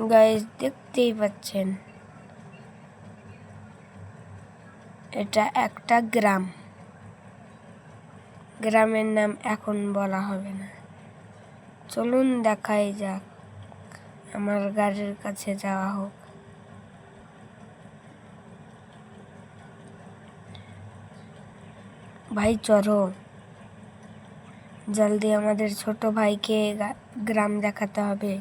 Guys দেখতেই পাচ্ছেন এটা একটা গ্রাম। গ্রামের নাম এখন বলা হবে না। চলুন দেখাই যাক, আমার গাড়ির কাছে যাওয়া হোক। ভাই চলো, জলদি আমাদের ছোট ভাইকে গ্রাম দেখাতে হবে।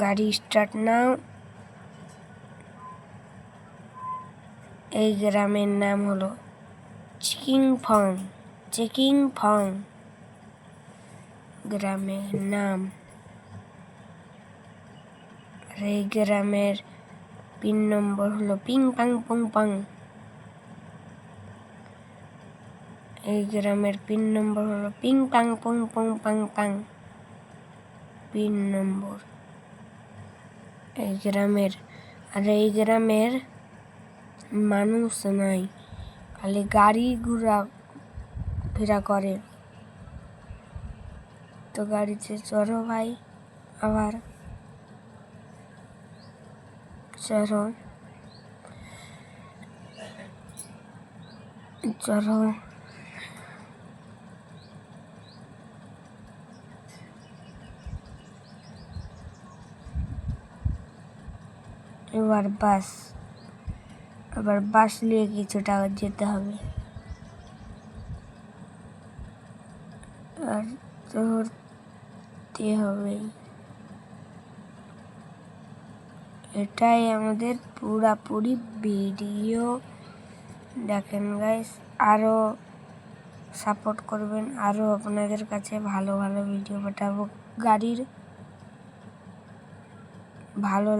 গাড়ি স্টার্ট নাও। এই গ্রামের নাম হলো চিকিংফং গ্রামের নাম। আর এই গ্রামের পিন নম্বর হলো পিং পাং পং পাং। এই গ্রামের পিন নম্বর হলো পিং পাং পং পং পাং পাং। পিন নম্বর এই গ্রামের মানুষ নাই, খালি গাড়ি ঘোরা ফেরা করে। তো গাড়িতে চড়ো ভাই, আবার চড়ো। এবার বাস নিয়ে কিছুটা যেতে হবে। আর চড়তে হবে। এটাই আমাদের পুরাপুরি ভিডিও। দেখেন গাইস, আরো সাপোর্ট করবেন, আরো আপনাদের কাছে ভালো ভালো ভিডিও পাঠাবো গাড়ির। ভালো